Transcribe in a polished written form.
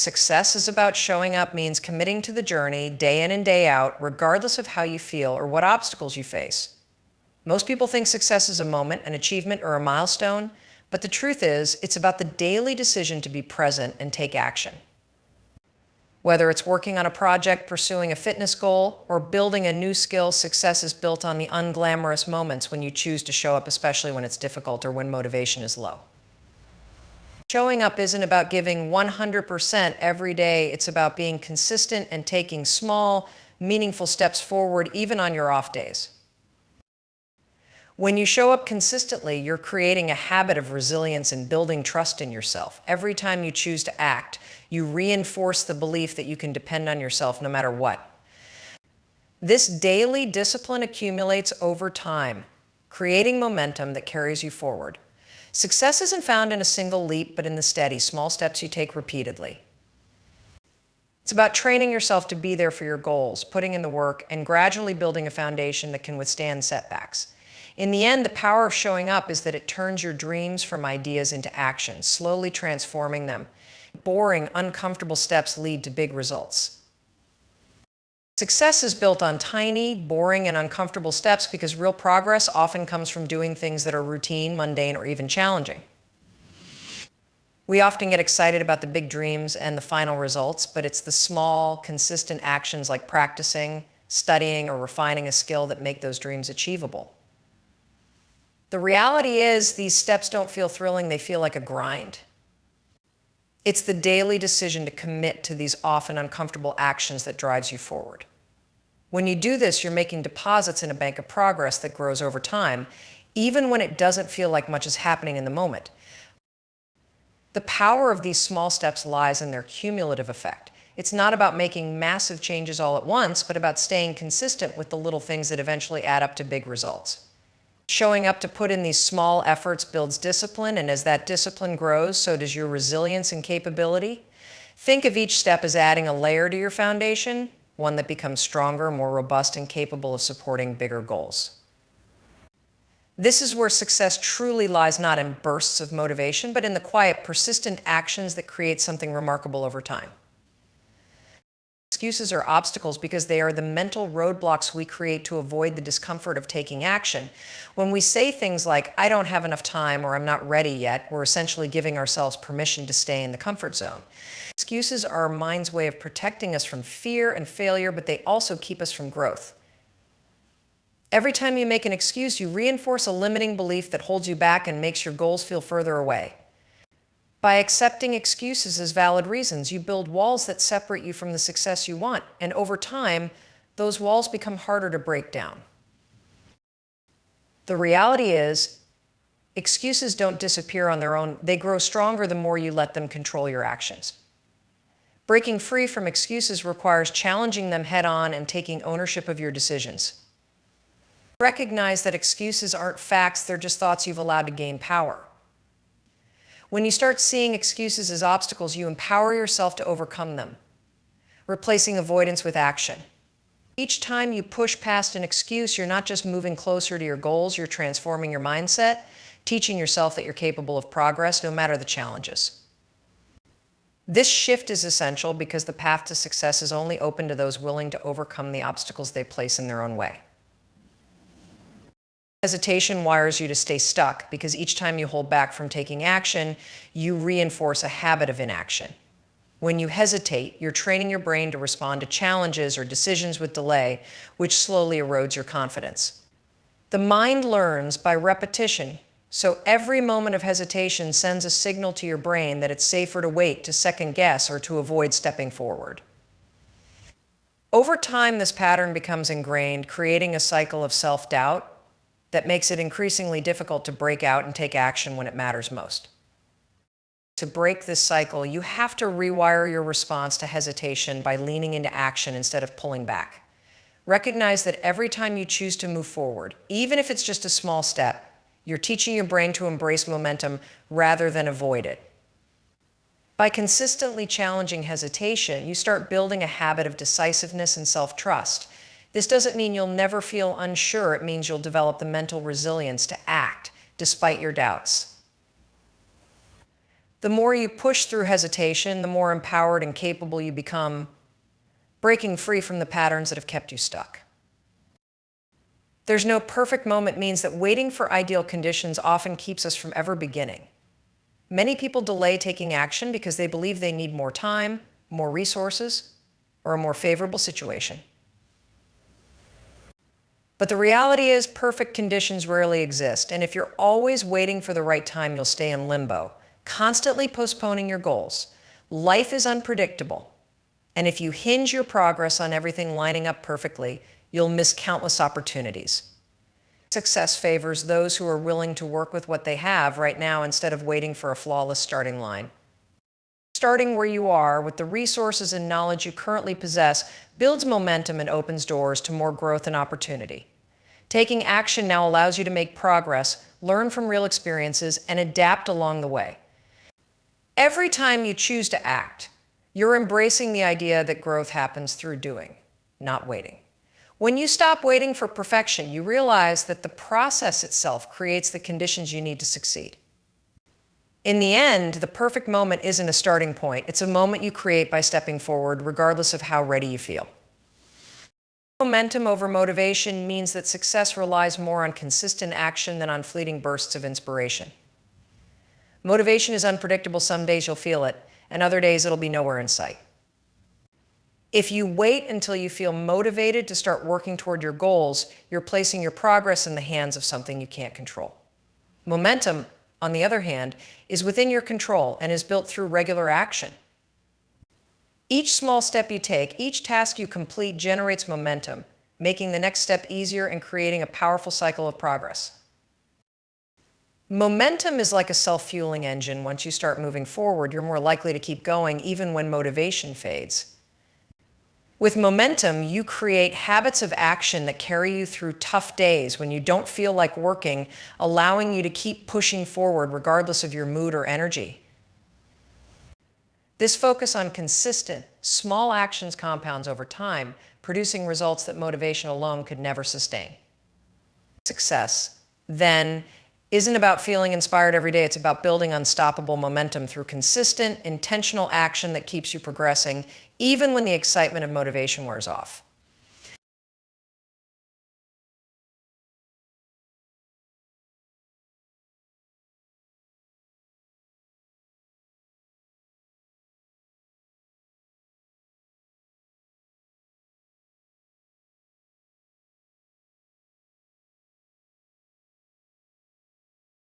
Success is about showing up means committing to the journey day in and day out, regardless of how you feel or what obstacles you face. Most people think success is a moment, an achievement, or a milestone, but the truth is, it's about the daily decision to be present and take action. Whether it's working on a project, pursuing a fitness goal, or building a new skill, success is built on the unglamorous moments when you choose to show up, especially when it's difficult or when motivation is low. Showing up isn't about giving 100% every day. It's about being consistent and taking small, meaningful steps forward, even on your off days. When you show up consistently, you're creating a habit of resilience and building trust in yourself. Every time you choose to act, you reinforce the belief that you can depend on yourself no matter what. This daily discipline accumulates over time, creating momentum that carries you forward. Success isn't found in a single leap, but in the steady, small steps you take repeatedly. It's about training yourself to be there for your goals, putting in the work, and gradually building a foundation that can withstand setbacks. In the end, the power of showing up is that it turns your dreams from ideas into action, slowly transforming them. Boring, uncomfortable steps lead to big results. Success is built on tiny, boring, and uncomfortable steps because real progress often comes from doing things that are routine, mundane, or even challenging. We often get excited about the big dreams and the final results, but it's the small, consistent actions like practicing, studying, or refining a skill that make those dreams achievable. The reality is, these steps don't feel thrilling, they feel like a grind. It's the daily decision to commit to these often uncomfortable actions that drives you forward. When you do this, you're making deposits in a bank of progress that grows over time, even when it doesn't feel like much is happening in the moment. The power of these small steps lies in their cumulative effect. It's not about making massive changes all at once, but about staying consistent with the little things that eventually add up to big results. Showing up to put in these small efforts builds discipline, and as that discipline grows, so does your resilience and capability. Think of each step as adding a layer to your foundation, one that becomes stronger, more robust, and capable of supporting bigger goals. This is where success truly lies, not in bursts of motivation, but in the quiet, persistent actions that create something remarkable over time. Excuses are obstacles because they are the mental roadblocks we create to avoid the discomfort of taking action. When we say things like, "I don't have enough time," or "I'm not ready yet," we're essentially giving ourselves permission to stay in the comfort zone. Excuses are our mind's way of protecting us from fear and failure, but they also keep us from growth. Every time you make an excuse, you reinforce a limiting belief that holds you back and makes your goals feel further away. By accepting excuses as valid reasons, you build walls that separate you from the success you want, and over time, those walls become harder to break down. The reality is, excuses don't disappear on their own. They grow stronger the more you let them control your actions. Breaking free from excuses requires challenging them head-on and taking ownership of your decisions. Recognize that excuses aren't facts, they're just thoughts you've allowed to gain power. When you start seeing excuses as obstacles, you empower yourself to overcome them, replacing avoidance with action. Each time you push past an excuse, you're not just moving closer to your goals, you're transforming your mindset, teaching yourself that you're capable of progress no matter the challenges. This shift is essential because the path to success is only open to those willing to overcome the obstacles they place in their own way. Hesitation wires you to stay stuck because each time you hold back from taking action, you reinforce a habit of inaction. When you hesitate, you're training your brain to respond to challenges or decisions with delay, which slowly erodes your confidence. The mind learns by repetition, so every moment of hesitation sends a signal to your brain that it's safer to wait, to second guess, or to avoid stepping forward. Over time, this pattern becomes ingrained, creating a cycle of self-doubt that makes it increasingly difficult to break out and take action when it matters most. To break this cycle, you have to rewire your response to hesitation by leaning into action instead of pulling back. Recognize that every time you choose to move forward, even if it's just a small step, you're teaching your brain to embrace momentum rather than avoid it. By consistently challenging hesitation, you start building a habit of decisiveness and self-trust. This doesn't mean you'll never feel unsure. It means you'll develop the mental resilience to act despite your doubts. The more you push through hesitation, the more empowered and capable you become, breaking free from the patterns that have kept you stuck. There's no perfect moment means that waiting for ideal conditions often keeps us from ever beginning. Many people delay taking action because they believe they need more time, more resources, or a more favorable situation. But the reality is perfect conditions rarely exist, and if you're always waiting for the right time, you'll stay in limbo, constantly postponing your goals. Life is unpredictable, and if you hinge your progress on everything lining up perfectly, you'll miss countless opportunities. Success favors those who are willing to work with what they have right now instead of waiting for a flawless starting line. Starting where you are with the resources and knowledge you currently possess builds momentum and opens doors to more growth and opportunity. Taking action now allows you to make progress, learn from real experiences, and adapt along the way. Every time you choose to act, you're embracing the idea that growth happens through doing, not waiting. When you stop waiting for perfection, you realize that the process itself creates the conditions you need to succeed. In the end, the perfect moment isn't a starting point. It's a moment you create by stepping forward, regardless of how ready you feel. Momentum over motivation means that success relies more on consistent action than on fleeting bursts of inspiration. Motivation is unpredictable. Some days you'll feel it, and other days it'll be nowhere in sight. If you wait until you feel motivated to start working toward your goals, you're placing your progress in the hands of something you can't control. Momentum, on the other hand, is within your control and is built through regular action. Each small step you take, each task you complete generates momentum, making the next step easier and creating a powerful cycle of progress. Momentum is like a self-fueling engine. Once you start moving forward, you're more likely to keep going even when motivation fades. With momentum, you create habits of action that carry you through tough days when you don't feel like working, allowing you to keep pushing forward regardless of your mood or energy. This focus on consistent, small actions compounds over time, producing results that motivation alone could never sustain. Success, then, isn't about feeling inspired every day. It's about building unstoppable momentum through consistent, intentional action that keeps you progressing, even when the excitement of motivation wears off.